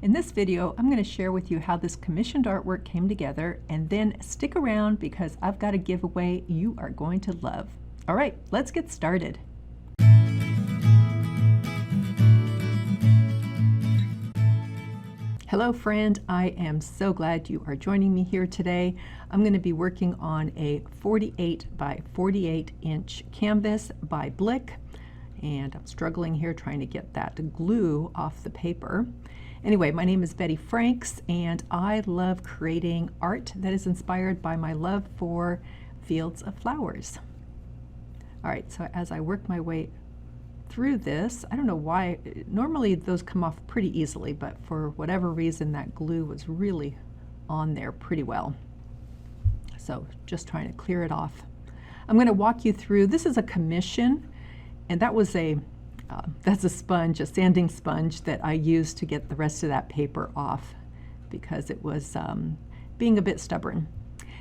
In this video, I'm going to share with you how this commissioned artwork came together, and then stick around because I've got a giveaway you are going to love. All right, let's get started. Hello friend, I am so glad you are joining me here today. I'm going to be working on a 48 by 48 inch canvas by Blick, and I'm struggling here trying to get that glue off the paper. Anyway, my name is Betty Franks, and I love creating art that is inspired by my love for fields of flowers. All right, so as I work my way through this, I don't know why, normally those come off pretty easily, but for whatever reason that glue was really on there pretty well. So just trying to clear it off. I'm going to walk you through, this is a commission, and that was that's a sponge, a sanding sponge that I used to get the rest of that paper off because it was being a bit stubborn.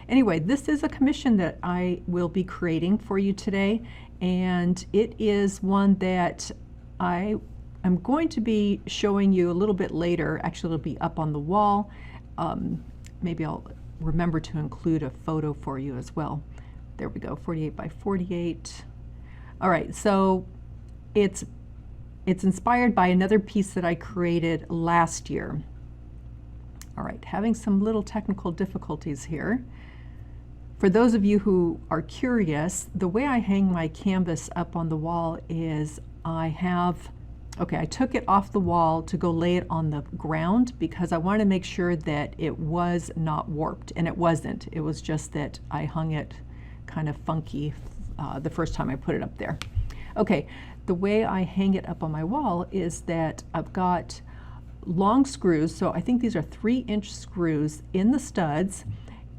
Anyway, this is a commission that I will be creating for you today, and it is one that I am going to be showing you a little bit later. Actually, it'll be up on the wall. Maybe I'll remember to include a photo for you as well. There we go, 48 by 48. All right, so it's inspired by another piece that I created last year. All right, having some little technical difficulties here. For those of you who are curious, the way I hang my canvas up on the wall is I took it off the wall to go lay it on the ground because I wanted to make sure that it was not warped, and it wasn't. It was just that I hung it kind of funky the first time I put it up there. Okay, the way I hang it up on my wall is that I've got long screws, so I think these are 3-inch screws in the studs,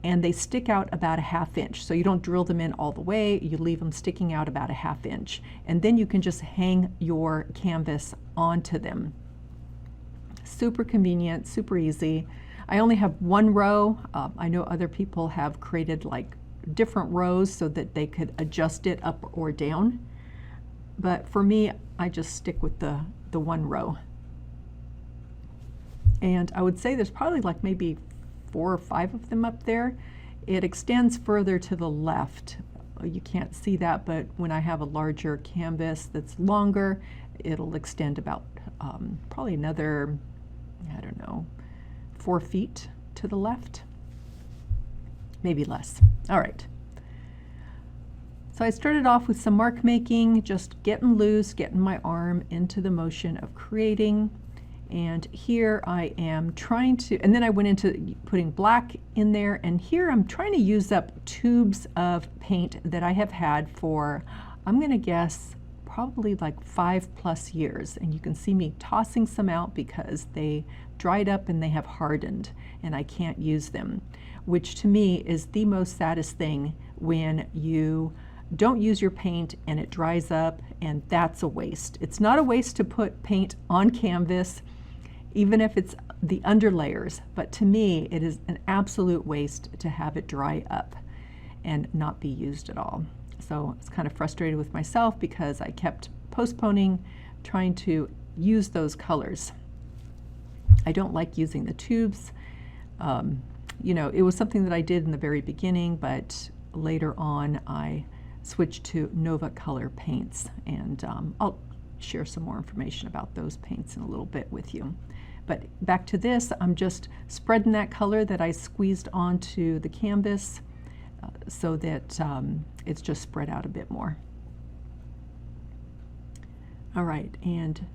and they stick out about a 1/2 inch. So you don't drill them in all the way, you leave them sticking out about a 1/2 inch. And then you can just hang your canvas onto them. Super convenient, super easy. I only have one row. I know other people have created like different rows so that they could adjust it up or down. But for me, I just stick with the one row. And I would say there's probably like maybe 4 or 5 of them up there. It extends further to the left. You can't see that, but when I have a larger canvas that's longer, it'll extend about probably another, I don't know, 4 feet to the left. Maybe less. All right. So I started off with some mark making, just getting loose, getting my arm into the motion of creating. And here I am trying to, and then I went into putting black in there, and here I'm trying to use up tubes of paint that I have had for, I'm gonna guess, probably like 5+ years. And you can see me tossing some out because they dried up and they have hardened and I can't use them, which to me is the most saddest thing when you don't use your paint and it dries up, and that's a waste. It's not a waste to put paint on canvas, even if it's the underlayers, but to me it is an absolute waste to have it dry up and not be used at all. So I was kind of frustrated with myself because I kept postponing trying to use those colors. I don't like using the tubes. You know, it was something that I did in the very beginning, but later on I switched to Nova Color paints, and I'll share some more information about those paints in a little bit with you. But back to this, I'm just spreading that color that I squeezed onto the canvas so that it's just spread out a bit more. All right, and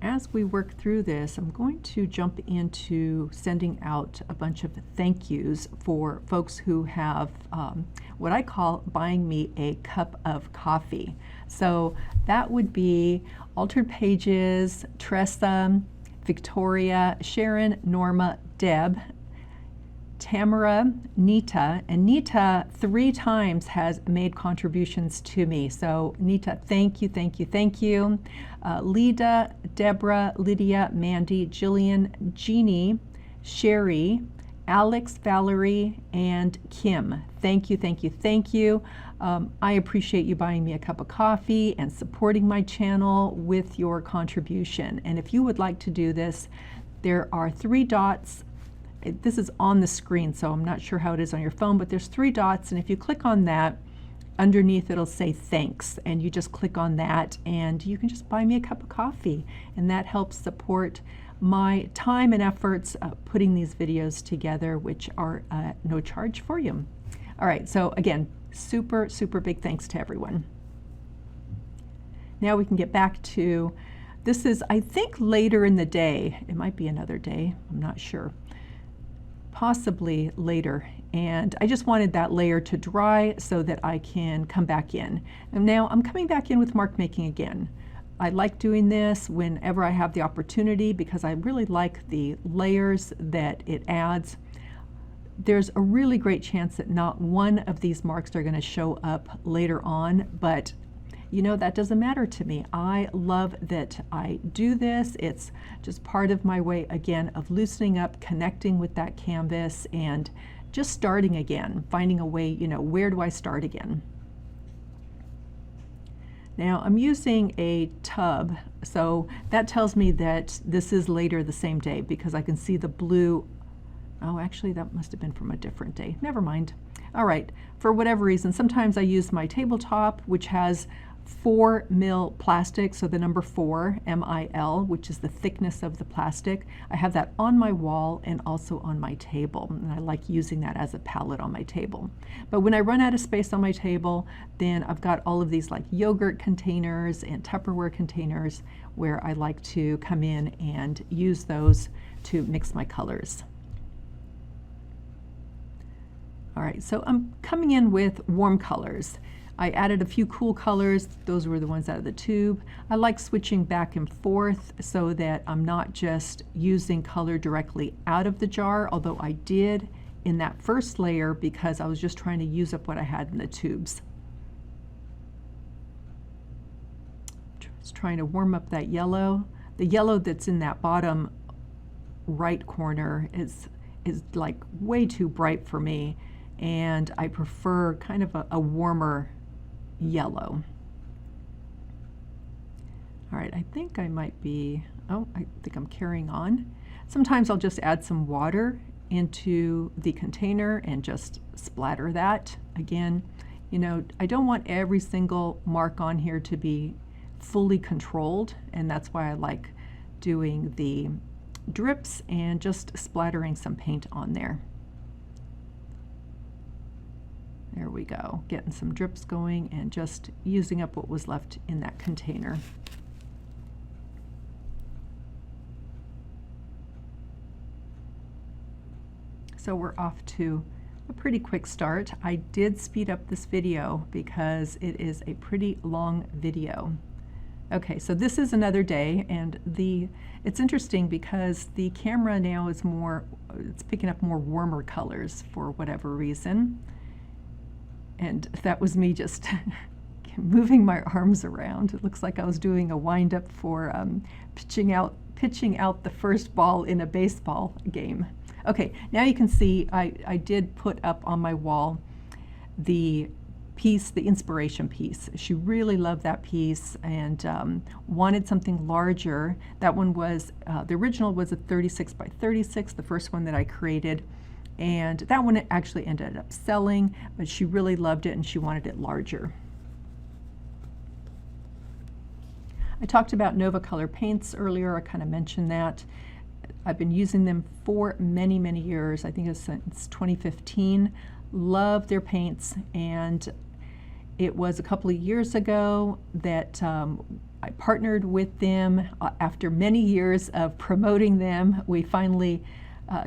as we work through this, I'm going to jump into sending out a bunch of thank yous for folks who have what I call buying me a cup of coffee. So that would be Altered Pages, Tressa, Victoria, Sharon, Norma, Deb, Tamara, Nita, and Nita 3 times has made contributions to me. So Nita, thank you, thank you, thank you. Lida, Deborah, Lydia, Mandy, Jillian, Jeannie, Sherry, Alex, Valerie, and Kim. Thank you, thank you, thank you. I appreciate you buying me a cup of coffee and supporting my channel with your contribution. And if you would like to do this, there are 3 dots. This is on the screen, so I'm not sure how it is on your phone, but there's 3 dots, and if you click on that, underneath it'll say thanks, and you just click on that and you can just buy me a cup of coffee, and that helps support my time and efforts putting these videos together, which are no charge for you. All right, so again, super big thanks to everyone. Now we can get back to, this is I think later in the day. It might be another day, I'm not sure. Possibly later, and I just wanted that layer to dry so that I can come back in. And now I'm coming back in with mark making again. I like doing this whenever I have the opportunity because I really like the layers that it adds. There's a really great chance that not one of these marks are going to show up later on, but you know, that doesn't matter to me. I love that I do this. It's just part of my way, again, of loosening up, connecting with that canvas, and just starting again, finding a way, you know, where do I start again? Now, I'm using a tub, so that tells me that this is later the same day because I can see the blue. Oh, actually, that must have been from a different day. Never mind. All right, for whatever reason, sometimes I use my tabletop, which has 4 mil plastic, so the number 4, MIL, which is the thickness of the plastic. I have that on my wall and also on my table, and I like using that as a palette on my table. But when I run out of space on my table, then I've got all of these like yogurt containers and Tupperware containers where I like to come in and use those to mix my colors. All right, so I'm coming in with warm colors. I added a few cool colors. Those were the ones out of the tube. I like switching back and forth so that I'm not just using color directly out of the jar, although I did in that first layer because I was just trying to use up what I had in the tubes. Just trying to warm up that yellow. The yellow that's in that bottom right corner is like way too bright for me, and I prefer kind of a warmer yellow. All right, I think I might be, oh, I think I'm carrying on. Sometimes I'll just add some water into the container and just splatter that. Again, you know, I don't want every single mark on here to be fully controlled, and that's why I like doing the drips and just splattering some paint on there. There we go, getting some drips going and just using up what was left in that container. So we're off to a pretty quick start. I did speed up this video because it is a pretty long video. Okay, so this is another day, and it's interesting because the camera now is it's picking up more warmer colors for whatever reason. And that was me just moving my arms around. It looks like I was doing a wind-up for pitching out the first ball in a baseball game. Okay, now you can see I did put up on my wall the piece, the inspiration piece. She really loved that piece and wanted something larger. That one was, the original was a 36 by 36, the first one that I created. And that one actually ended up selling, but she really loved it and she wanted it larger. I talked about Nova Color paints earlier. I kind of mentioned that. I've been using them for many, many years. I think it's since 2015. Love their paints, and it was a couple of years ago that I partnered with them. After many years of promoting them, we finally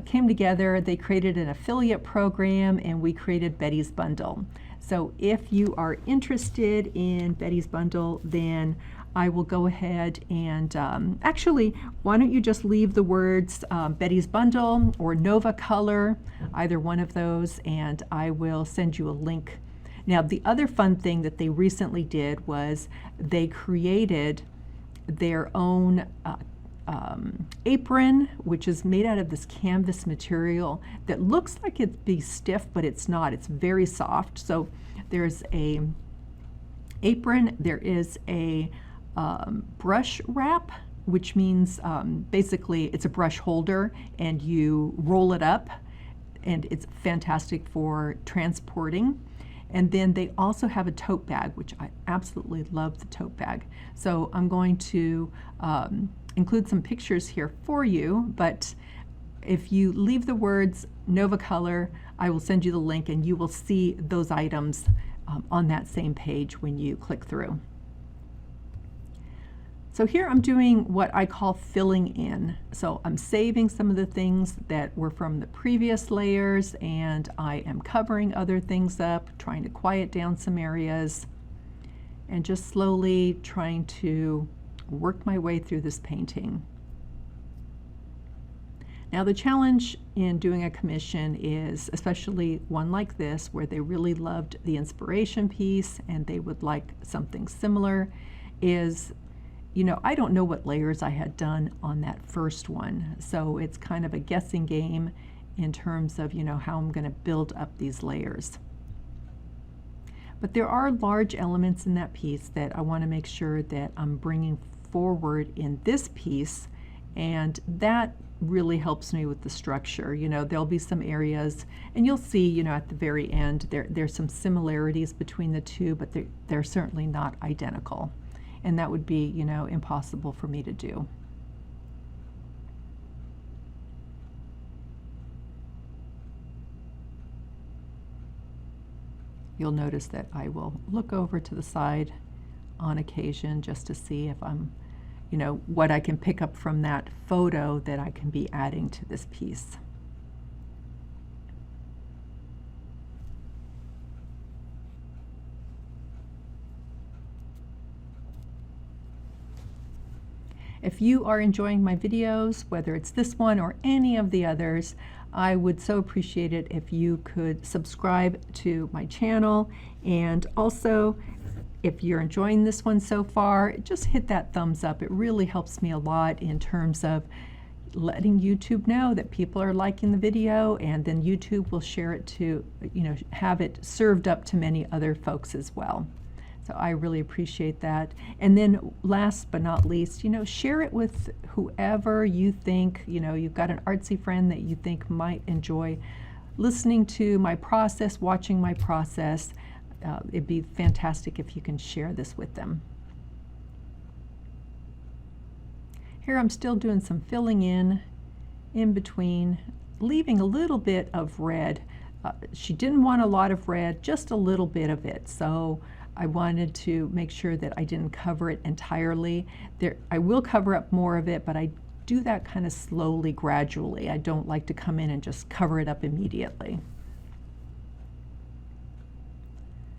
came together. They created an affiliate program and we created Betty's Bundle. So if you are interested in Betty's Bundle, then I will go ahead and actually, why don't you just leave the words Betty's Bundle or Nova Color, either one of those, and I will send you a link. Now, the other fun thing that they recently did was they created their own apron, which is made out of this canvas material that looks like it'd be stiff, but it's not. It's very soft. So there's a apron, there is a brush wrap, which means basically it's a brush holder and you roll it up, and it's fantastic for transporting. And then they also have a tote bag, which I absolutely love the tote bag. So I'm going to include some pictures here for you, but if you leave the words Nova Color, I will send you the link and you will see those items on that same page when you click through. So here I'm doing what I call filling in. So I'm saving some of the things that were from the previous layers, and I am covering other things up, trying to quiet down some areas, and just slowly trying to work my way through this painting. Now the challenge in doing a commission is, especially one like this, where they really loved the inspiration piece and they would like something similar, is, you know, I don't know what layers I had done on that first one. So it's kind of a guessing game in terms of, you know, how I'm going to build up these layers. But there are large elements in that piece that I want to make sure that I'm bringing forward in this piece, and that really helps me with the structure. You know, there'll be some areas, and you'll see, you know, at the very end, there's some similarities between the two, but they're certainly not identical. And that would be, you know, impossible for me to do. You'll notice that I will look over to the side on occasion just to see if I'm, you know, what I can pick up from that photo that I can be adding to this piece. If you are enjoying my videos, whether it's this one or any of the others, I would so appreciate it if you could subscribe to my channel. And also, if you're enjoying this one so far, just hit that thumbs up. It really helps me a lot in terms of letting YouTube know that people are liking the video, and then YouTube will share it to, you know, have it served up to many other folks as well. So I really appreciate that. And then last but not least, you know, share it with whoever you think, you know, you've got an artsy friend that you think might enjoy listening to my process, watching my process. It'd be fantastic if you can share this with them. Here I'm still doing some filling in between, leaving a little bit of red. She didn't want a lot of red, just a little bit of it. So I wanted to make sure that I didn't cover it entirely. I will cover up more of it, but I do that kind of slowly, gradually. I don't like to come in and just cover it up immediately.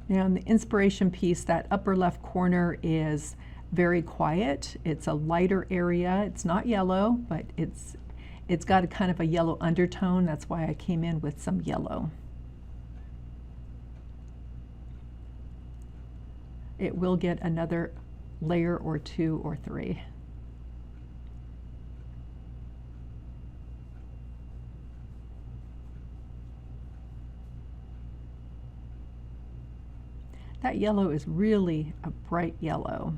Now in the inspiration piece, that upper left corner is very quiet. It's a lighter area. It's not yellow, but it's got a kind of a yellow undertone. That's why I came in with some yellow. It will get another layer or two or three. That yellow is really a bright yellow.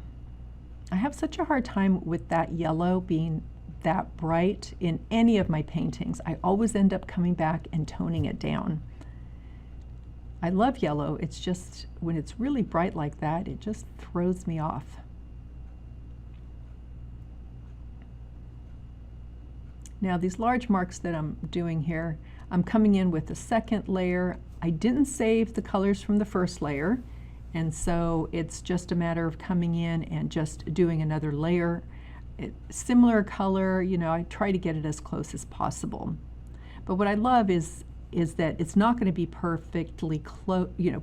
I have such a hard time with that yellow being that bright in any of my paintings. I always end up coming back and toning it down. I love yellow, it's just when it's really bright like that, it just throws me off. Now these large marks that I'm doing here, I'm coming in with the second layer. I didn't save the colors from the first layer, and so it's just a matter of coming in and just doing another layer. Similar color, you know, I try to get it as close as possible. But what I love is that it's not going to be perfectly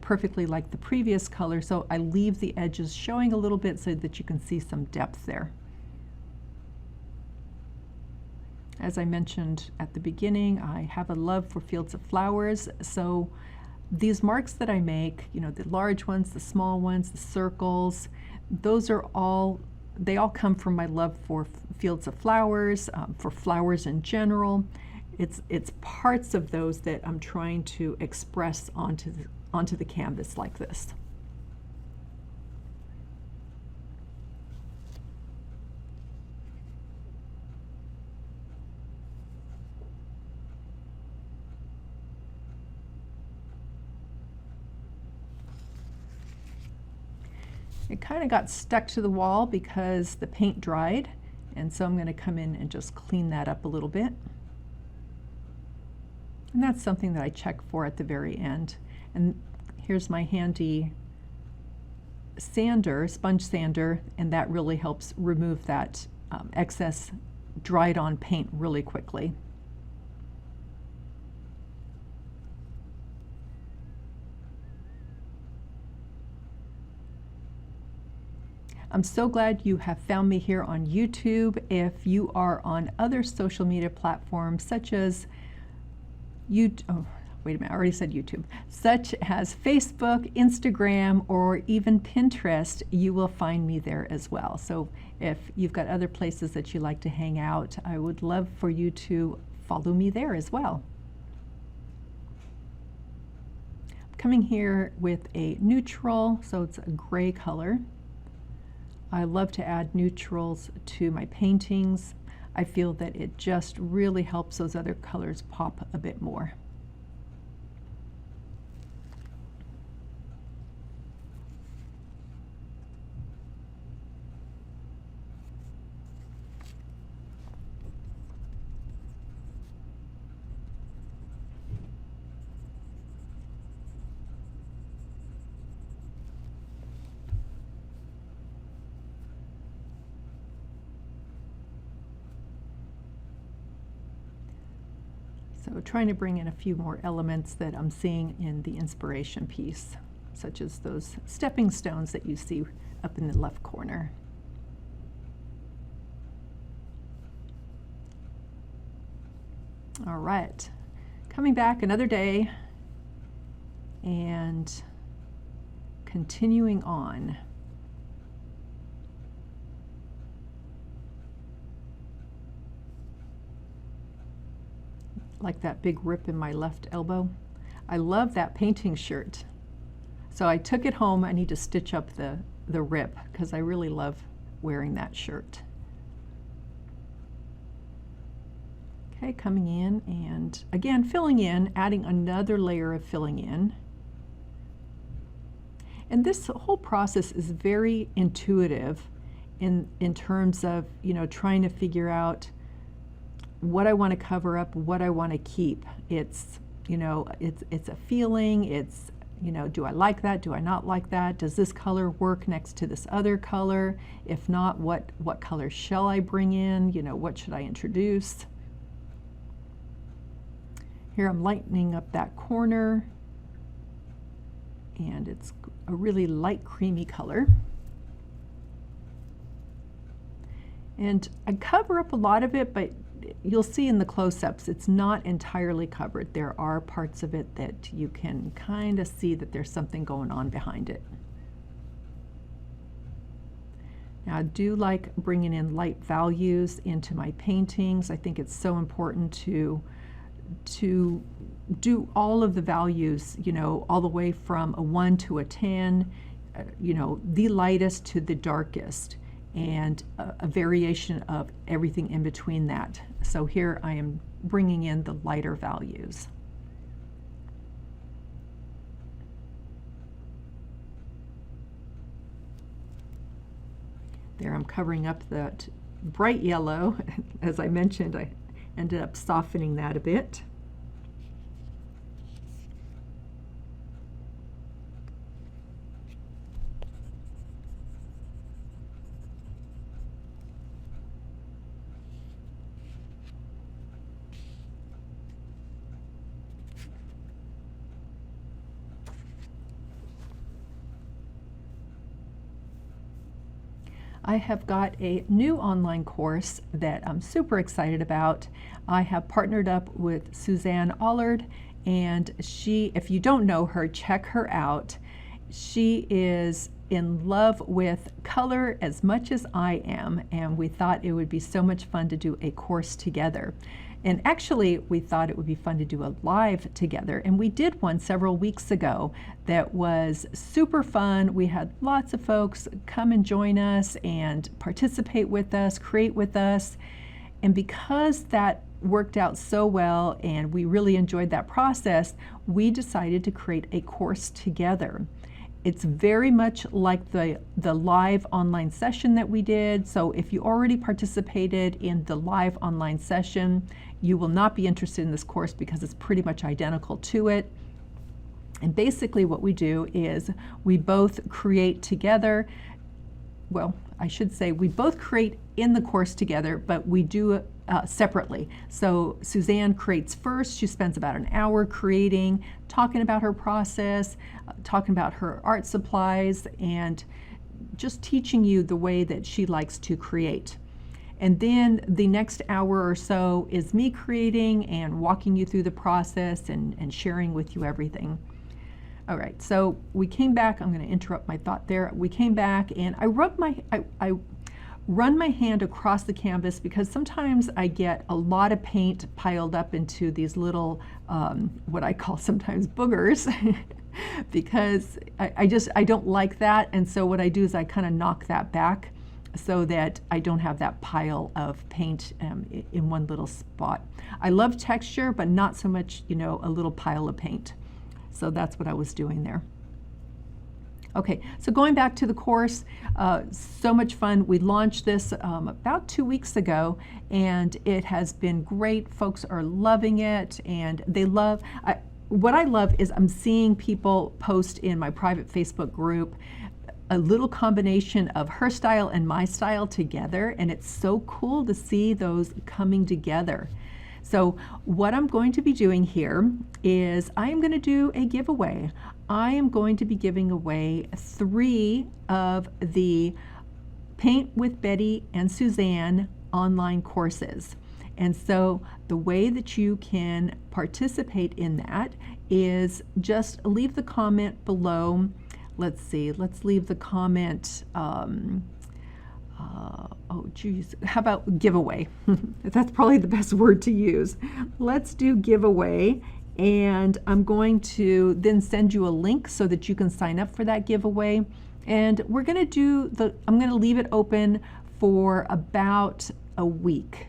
perfectly like the previous color, so I leave the edges showing a little bit so that you can see some depth there. As I mentioned at the beginning, I have a love for fields of flowers, so these marks that I make, you know, the large ones, the small ones, the circles, those are all, they all come from my love for fields of flowers, for flowers in general. It's parts of those that I'm trying to express onto the canvas like this. It kind of got stuck to the wall because the paint dried, and so I'm going to come in and just clean that up a little bit. And that's something that I check for at the very end. And here's my handy sander, sponge sander, and that really helps remove that excess dried on paint really quickly. I'm so glad you have found me here on YouTube. If you are on other social media platforms such as wait a minute, I already said YouTube, such as Facebook, Instagram, or even Pinterest, you will find me there as well. So if you've got other places that you like to hang out, I would love for you to follow me there as well. I'm coming here with a neutral, so it's a gray color. I love to add neutrals to my paintings. I feel that it just really helps those other colors pop a bit more. So trying to bring in a few more elements that I'm seeing in the inspiration piece, such as those stepping stones that you see up in the left corner. All right, coming back another day and continuing on. Like that big rip in my left elbow. I love that painting shirt. So I took it home. I need to stitch up the rip because I really love wearing that shirt. Okay, coming in and again filling in, adding another layer of filling in. And this whole process is very intuitive in terms of, trying to figure out what I want to cover up, what I want to keep. It's, it's a feeling, it's, do I like that? Do I not like that? Does this color work next to this other color? If not, what color shall I bring in? What should I introduce? Here I'm lightening up that corner, and it's a really light creamy color. And I cover up a lot of it, but you'll see in the close-ups it's not entirely covered. There are parts of it that you can kind of see that there's something going on behind it. Now I do like bringing in light values into my paintings. I think it's so important to do all of the values, all the way from a 1 to a 10, the lightest to the darkest, and a variation of everything in between that. So here I am bringing in the lighter values. There I'm covering up that bright yellow. As I mentioned, I ended up softening that a bit. I have got a new online course that I'm super excited about. I have partnered up with Suzanne Allard, and she, if you don't know her, check her out. She is in love with color as much as I am, and we thought it would be so much fun to do a course together. And actually, we thought it would be fun to do a live together, and we did one several weeks ago that was super fun. We had lots of folks come and join us and participate with us, create with us. And because that worked out so well and we really enjoyed that process, we decided to create a course together. It's very much like the live online session that we did. So if you already participated in the live online session, you will not be interested in this course because it's pretty much identical to it. And basically what we do is we both create together. Well, I should say we both create in the course together, but we do it separately. So Suzanne creates first. She spends about an hour creating, talking about her process, talking about her art supplies, and just teaching you the way that she likes to create. And then the next hour or so is me creating and walking you through the process and sharing with you everything. All right, so we came back. I'm going to interrupt my thought there. We came back and I run my hand across the canvas because sometimes I get a lot of paint piled up into these little, what I call sometimes boogers, because I don't like that. And so what I do is I kind of knock that back so that I don't have that pile of paint in one little spot. I love texture, but not so much, a little pile of paint. So that's what I was doing there. Okay, so going back to the course, so much fun. We launched this about 2 weeks ago, and it has been great. Folks are loving it, and they love, what I love is I'm seeing people post in my private Facebook group a little combination of her style and my style together, and it's so cool to see those coming together. So what I'm going to be doing here is I am going to do a giveaway. I am going to be giving away 3 of the Paint with Betty and Suzanne online courses. And so the way that you can participate in that is just leave the comment below. Let's see, let's leave the comment, oh geez, how about giveaway? That's probably the best word to use. Let's do giveaway, and I'm going to then send you a link so that you can sign up for that giveaway. And we're going to do I'm going to leave it open for about a week.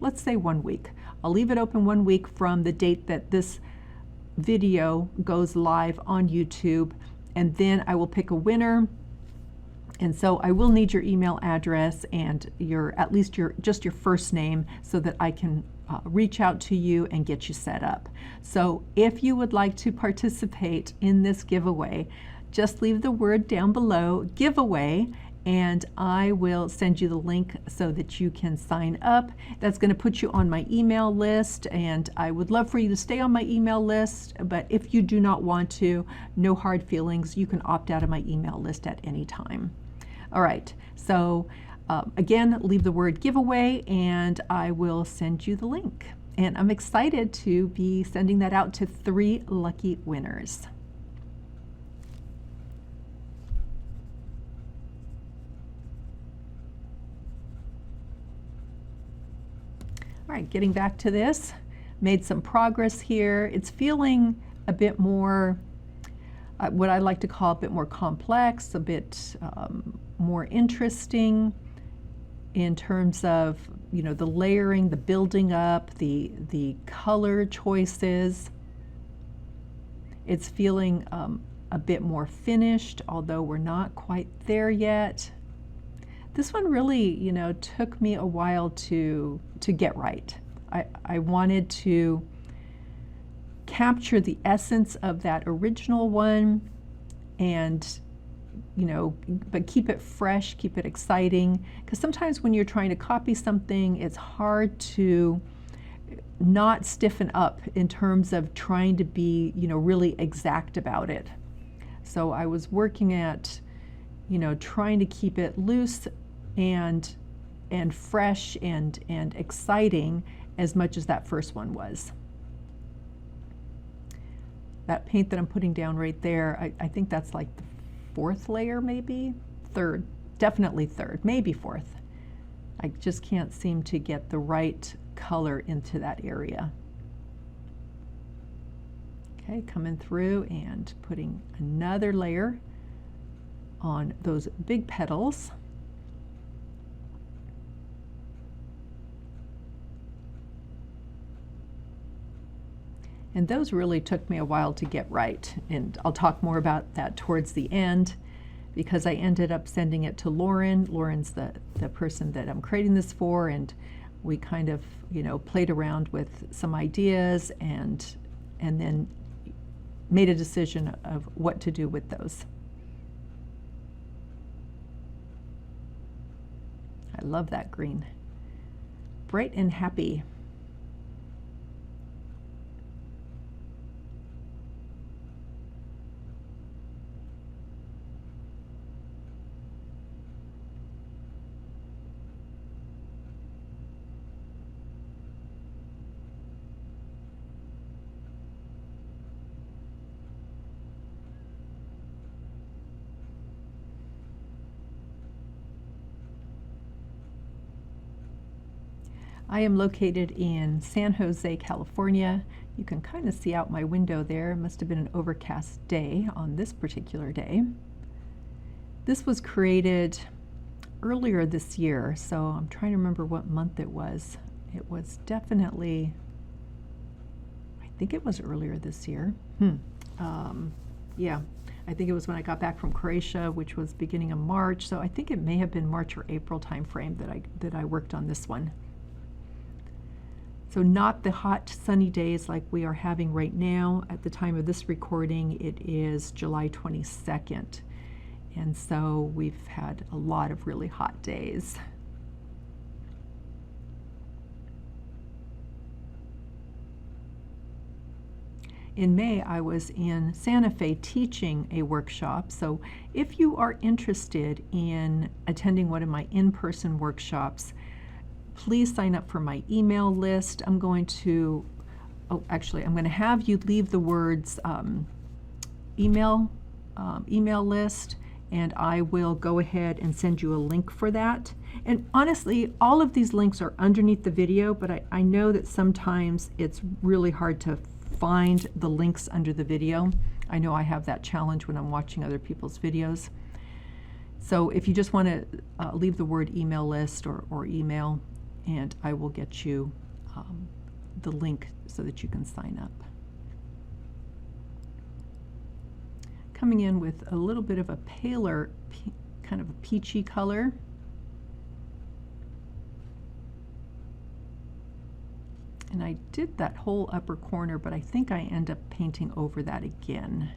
Let's say 1 week. I'll leave it open 1 week from the date that this video goes live on YouTube, and then I will pick a winner. And so I will need your email address and at least just your first name so that I can reach out to you and get you set up. So if you would like to participate in this giveaway, just leave the word down below, giveaway, and I will send you the link so that you can sign up. That's going to put you on my email list, and I would love for you to stay on my email list, but if you do not want to, no hard feelings. You can opt out of my email list at any time. All right, so again, leave the word giveaway and I will send you the link. And I'm excited to be sending that out to 3 lucky winners. All right, getting back to this, made some progress here. It's feeling a bit more, what I like to call a bit more complex, a bit more interesting in terms of, the layering, the building up, the color choices. It's feeling a bit more finished, although we're not quite there yet. This one really, took me a while to get right. I wanted to capture the essence of that original one and, but keep it fresh, keep it exciting. Because sometimes when you're trying to copy something, it's hard to not stiffen up in terms of trying to be, really exact about it. So I was working at, trying to keep it loose and fresh and exciting as much as that first one was. That paint that I'm putting down right there, I think that's like the 4th layer, maybe? 3rd, definitely 3rd, maybe 4th. I just can't seem to get the right color into that area. Okay, coming through and putting another layer on those big petals. And those really took me a while to get right. And I'll talk more about that towards the end, because I ended up sending it to Lauren. Lauren's the person that I'm creating this for, and we kind of, played around with some ideas and then made a decision of what to do with those. I love that green. Bright and happy. I am located in San Jose, California. You can kind of see out my window there. It must have been an overcast day on this particular day. This was created earlier this year, so I'm trying to remember what month it was. It was definitely, I think it was earlier this year. Yeah, I think it was when I got back from Croatia, which was beginning of March. So I think it may have been March or April timeframe that I worked on this one. So not the hot sunny days like we are having right now. At the time of this recording, it is July 22nd. And so we've had a lot of really hot days. In May, I was in Santa Fe teaching a workshop. So if you are interested in attending one of my in-person workshops, please sign up for my email list. I'm going to have you leave the words email list, and I will go ahead and send you a link for that. And honestly, all of these links are underneath the video, but I know that sometimes it's really hard to find the links under the video. I know I have that challenge when I'm watching other people's videos. So if you just want to leave the word email list or email, and I will get you the link so that you can sign up. Coming in with a little bit of a paler, kind of a peachy color. And I did that whole upper corner, but I think I end up painting over that again.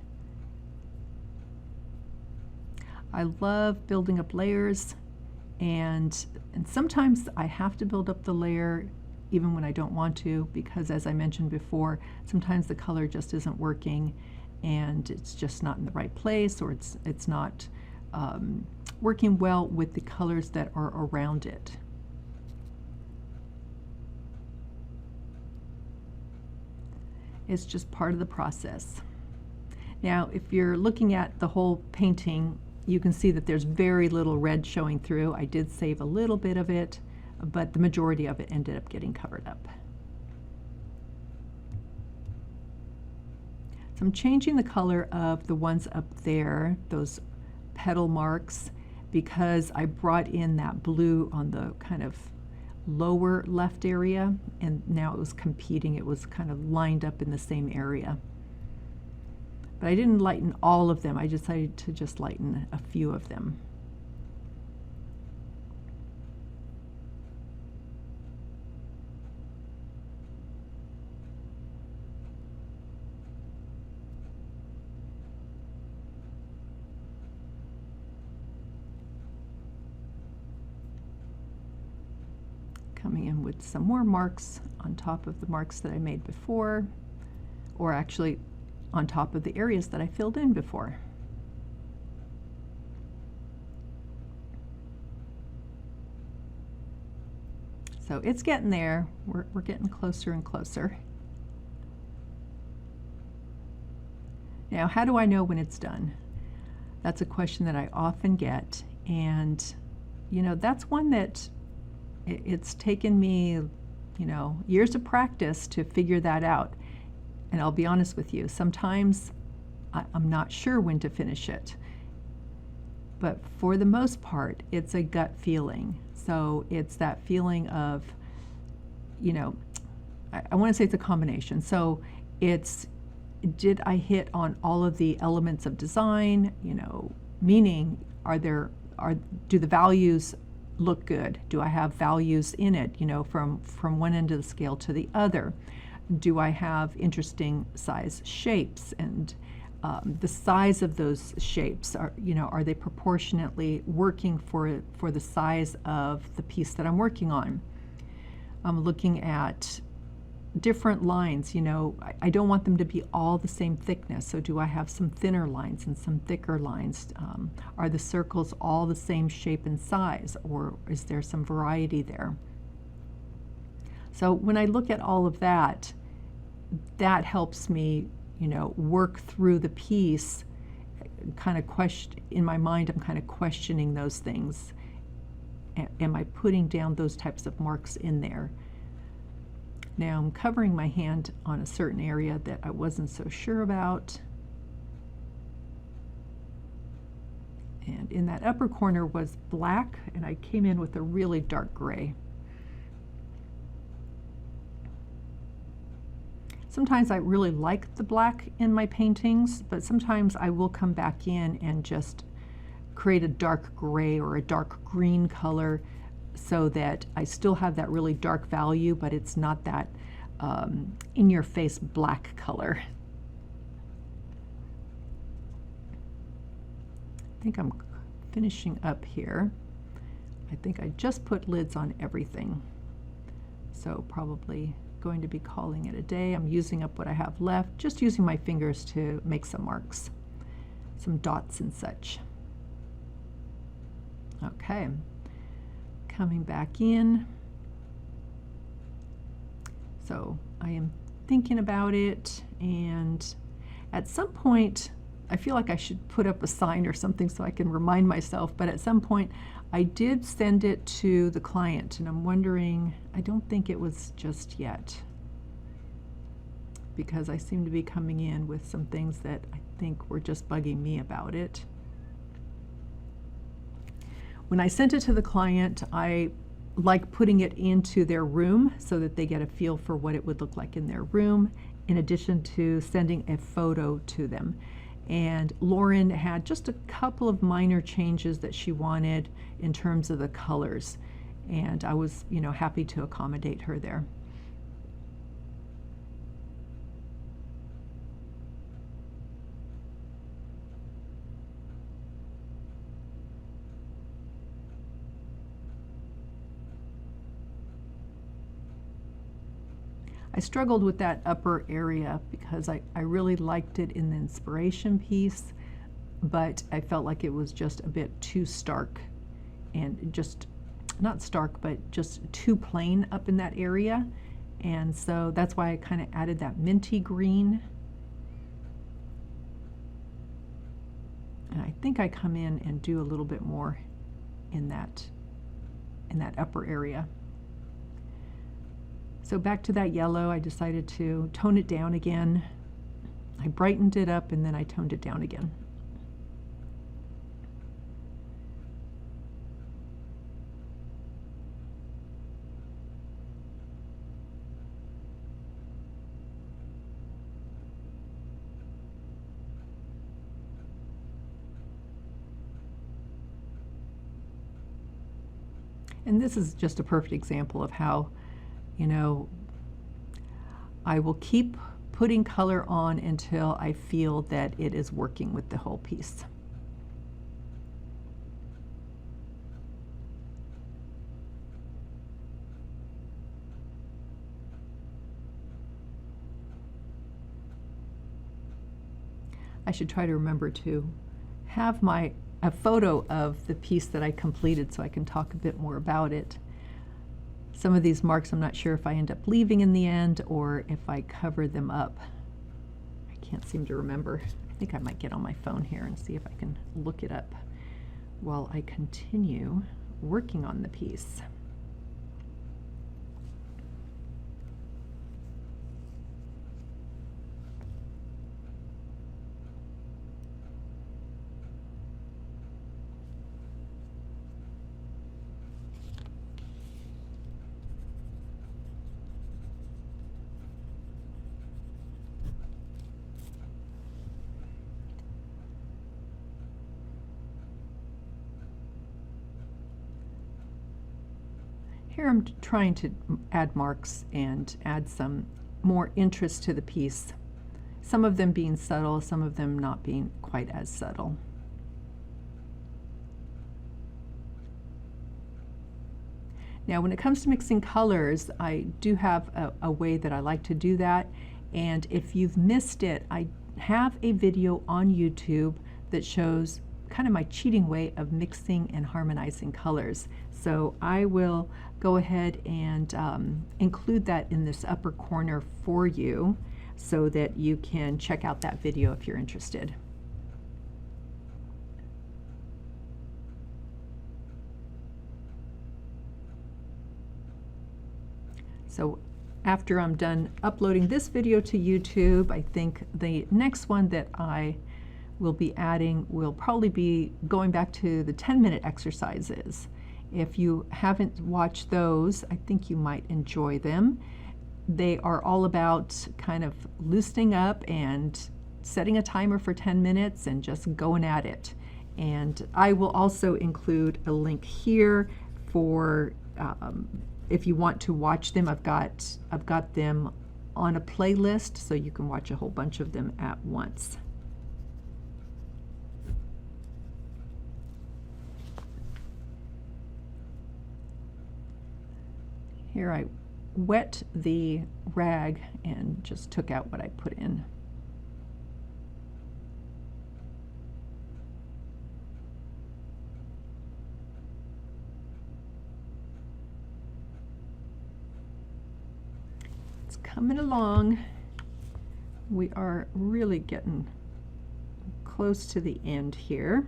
I love building up layers, and sometimes I have to build up the layer even when I don't want to, because as I mentioned before, sometimes the color just isn't working and it's just not in the right place, or it's not working well with the colors that are around it. It's just part of the process. Now, if you're looking at the whole painting, you can see that there's very little red showing through. I did save a little bit of it, but the majority of it ended up getting covered up. So I'm changing the color of the ones up there, those petal marks, because I brought in that blue on the kind of lower left area, and now it was competing. It was kind of lined up in the same area. But I didn't lighten all of them. I decided to just lighten a few of them. Coming in with some more marks on top of the marks that I made before, or actually on top of the areas that I filled in before. So it's getting there. We're getting closer and closer. Now, how do I know when it's done? That's a question that I often get, and that's one that it's taken me years of practice to figure that out. And I'll be honest with you, sometimes I'm not sure when to finish it. But for the most part, it's a gut feeling. So it's that feeling of, I want to say it's a combination. So It's, did I hit on all of the elements of design? You know, meaning, do the values look good? Do I have values in it, you know, from one end of the scale to the other? Do I have interesting size shapes? And the size of those shapes, are they proportionately working for the size of the piece that I'm working on? I'm looking at different lines, I don't want them to be all the same thickness. So do I have some thinner lines and some thicker lines? Are the circles all the same shape and size, or is there some variety there? So when I look at all of that, that helps me, work through the piece, kind of in my mind, I'm kind of questioning those things. Am I putting down those types of marks in there? Now I'm covering my hand on a certain area that I wasn't so sure about. And in that upper corner was black, and I came in with a really dark gray. Sometimes I really like the black in my paintings, but sometimes I will come back in and just create a dark gray or a dark green color, so that I still have that really dark value, but it's not that in-your-face black color. I think I'm finishing up here. I think I just put lids on everything, so probably going to be calling it a day. I'm using up what I have left, just using my fingers to make some marks, some dots and such. Okay. Coming back in. So I am thinking about it, and at some point I feel like I should put up a sign or something so I can remind myself, but at some point I did send it to the client, and I'm wondering, I don't think it was just yet, because I seem to be coming in with some things that I think were just bugging me about it. When I sent it to the client, I like putting it into their room so that they get a feel for what it would look like in their room, in addition to sending a photo to them. And Lauren had just a couple of minor changes that she wanted in terms of the colors, and I was, happy to accommodate her there. I struggled with that upper area because I really liked it in the inspiration piece, but I felt like it was just a bit too stark, and just, not stark, but just too plain up in that area. And so that's why I kind of added that minty green. And I think I come in and do a little bit more in that upper area. So back to that yellow, I decided to tone it down again. I brightened it up, and then I toned it down again. And this is just a perfect example of how, I will keep putting color on until I feel that it is working with the whole piece. I should try to remember to have a photo of the piece that I completed so I can talk a bit more about it. Some of these marks I'm not sure if I end up leaving in the end or if I cover them up. I can't seem to remember. I think I might get on my phone here and see if I can look it up while I continue working on the piece. here I'm trying to add marks and add some more interest to the piece. Some of them being subtle, some of them not being quite as subtle. Now when it comes to mixing colors, I do have a way that I like to do that, and if you've missed it, I have a video on YouTube that shows kind of my cheating way of mixing and harmonizing colors. So I will go ahead and include that in this upper corner for you so that you can check out that video if you're interested. So after I'm done uploading this video to YouTube, I think the next one that I will be adding will probably be going back to the 10-minute exercises. If you haven't watched those, I think you might enjoy them. They are all about kind of loosening up and setting a timer for 10 minutes and just going at it. And I will also include a link here for if you want to watch them. I've got them on a playlist, so you can watch a whole bunch of them at once. Here I wet the rag and just took out what I put in. It's coming along. We are really getting close to the end here.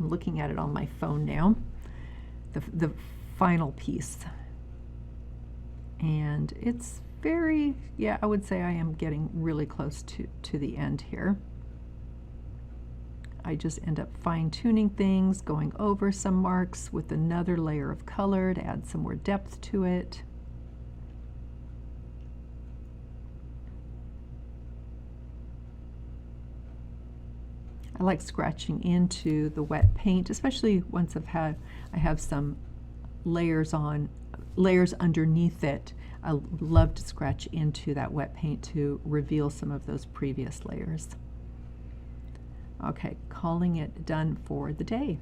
I'm looking at it on my phone now, the final piece. And it's very, yeah, I would say I am getting really close to the end here. I just end up fine-tuning things, going over some marks with another layer of color to add some more depth to it. I like scratching into the wet paint, especially once I have some layers underneath it. I love to scratch into that wet paint to reveal some of those previous layers. Okay, calling it done for the day.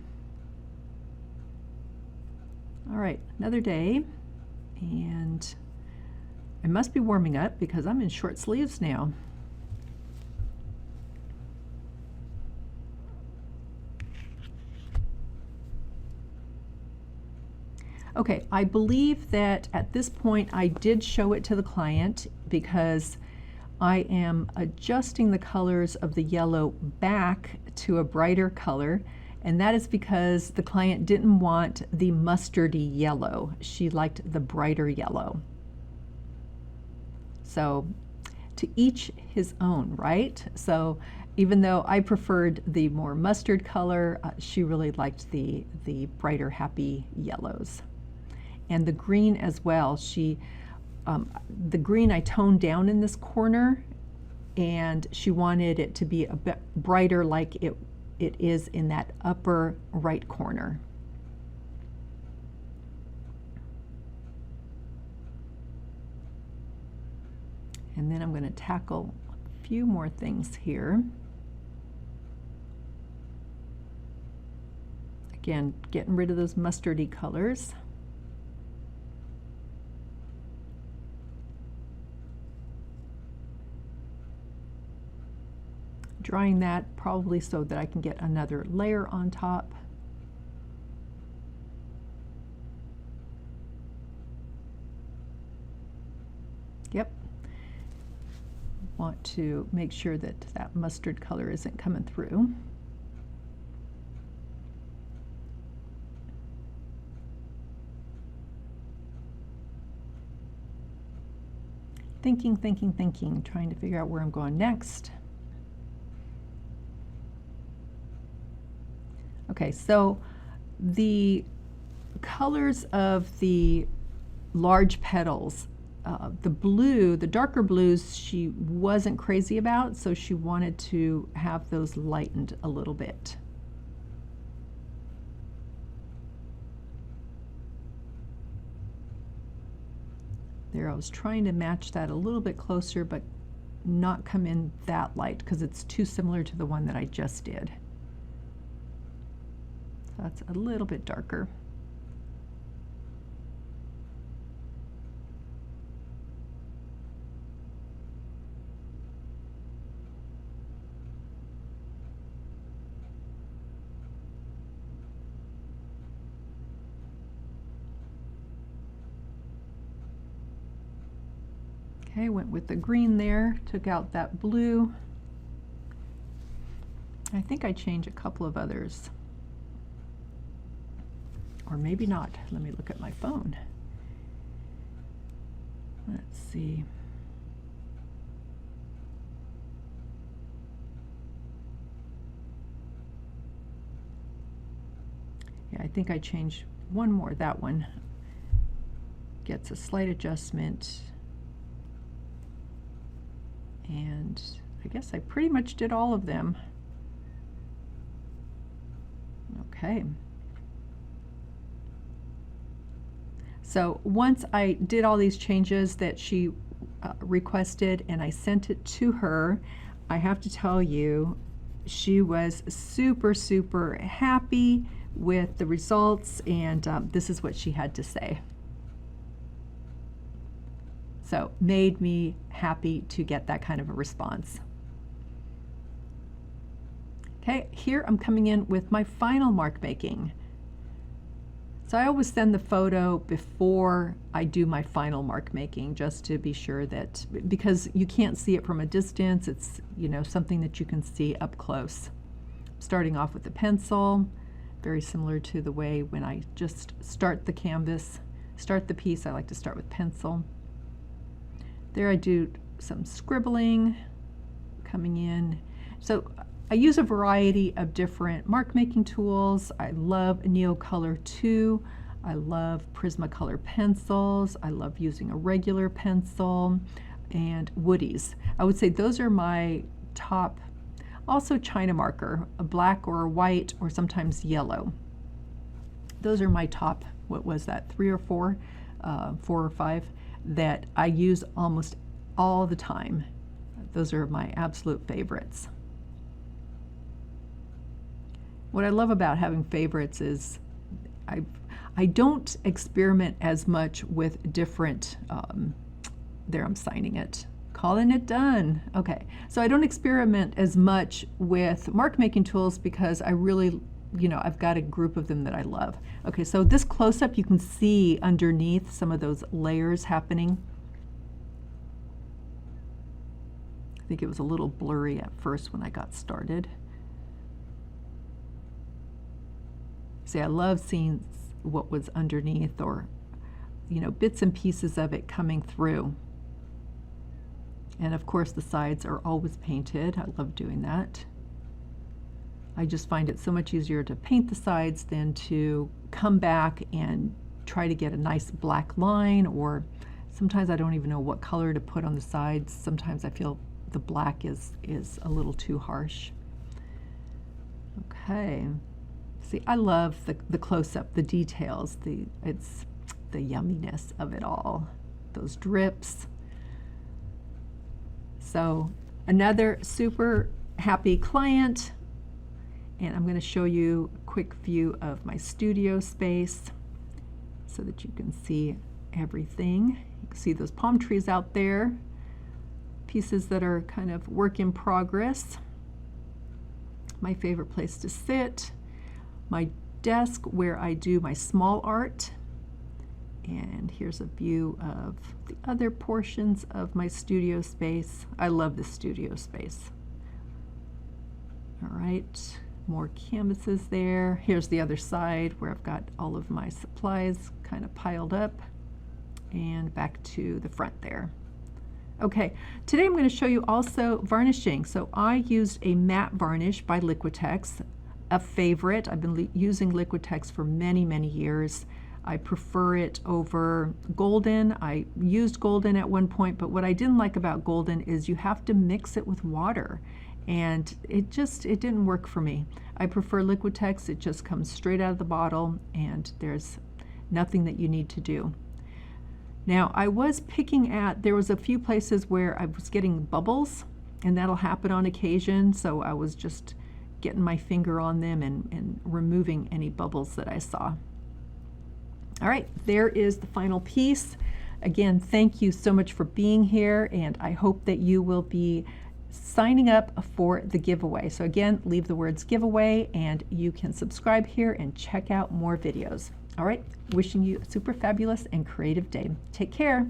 All right, another day, and I must be warming up because I'm in short sleeves now. Okay, I believe that at this point I did show it to the client because I am adjusting the colors of the yellow back to a brighter color, and that is because the client didn't want the mustardy yellow. She liked the brighter yellow. So to each his own, right? So even though I preferred the more mustard color, she really liked the brighter, happy yellows. And the green as well. The green I toned down in this corner, and she wanted it to be a bit brighter like it is in that upper right corner. And then I'm going to tackle a few more things here. Again, getting rid of those mustardy colors. Drying that probably so that I can get another layer on top. Yep. Want to make sure that that mustard color isn't coming through. Thinking, trying to figure out where I'm going next. Okay, so the colors of the large petals. The blue, the darker blues, she wasn't crazy about, so she wanted to have those lightened a little bit. There, I was trying to match that a little bit closer, but not come in that light because it's too similar to the one that I just did. So that's a little bit darker. Okay, went with the green there, took out that blue. I think I changed a couple of others. Or maybe not. Let me look at my phone. Let's see. Yeah, I think I changed one more. That one gets a slight adjustment. And I guess I pretty much did all of them. Okay. So once I did all these changes that she requested and I sent it to her, I have to tell you, she was super, super happy with the results, and this is what she had to say. So made me happy to get that kind of a response. Okay, here I'm coming in with my final mark making. So I always send the photo before I do my final mark making, just to be sure that, because you can't see it from a distance, it's, you know, something that you can see up close. Starting off with the pencil, very similar to the way when I just start the canvas, start the piece, I like to start with pencil. There I do some scribbling coming in. So I use a variety of different mark making tools. I love Neocolor 2. I love Prismacolor pencils. I love using a regular pencil and woodies. I would say those are my top. Also China marker, a black or a white or sometimes yellow. Those are my top, what was that, 3 or 4, 4 or 5 that I use almost all the time. Those are my absolute favorites. What I love about having favorites is I don't experiment as much with different, there I'm signing it, calling it done. Okay, so I don't experiment as much with mark making tools because I really, you know, I've got a group of them that I love. Okay, so this close-up you can see underneath some of those layers happening. I think it was a little blurry at first when I got started. See, I love seeing what was underneath, or, you know, bits and pieces of it coming through. And of course the sides are always painted. I love doing that. I just find it so much easier to paint the sides than to come back and try to get a nice black line, or sometimes I don't even know what color to put on the sides. Sometimes I feel the black is a little too harsh. Okay. See, I love the close-up, the details, it's the yumminess of it all, those drips. So another super happy client, and I'm going to show you a quick view of my studio space so that you can see everything. You can see those palm trees out there, pieces that are kind of work in progress. My favorite place to sit. My desk where I do my small art, and here's a view of the other portions of my studio space. I love this studio space. All right, more canvases there. Here's the other side where I've got all of my supplies kind of piled up, and back to the front there. Okay, today I'm going to show you also varnishing. So I used a matte varnish by Liquitex, a favorite. I've been using Liquitex for many, many years. I prefer it over golden. I used golden at one point, but what I didn't like about golden is you have to mix it with water, and it didn't work for me. I prefer Liquitex. It just comes straight out of the bottle, and there's nothing that you need to do. Now, I was picking at, there was a few places where I was getting bubbles, and that'll happen on occasion, so I was just getting my finger on them and removing any bubbles that I saw. All right, there is the final piece. Again, thank you so much for being here, and I hope that you will be signing up for the giveaway. So again, leave the words giveaway, and you can subscribe here and check out more videos. All right, wishing you a super fabulous and creative day. Take care.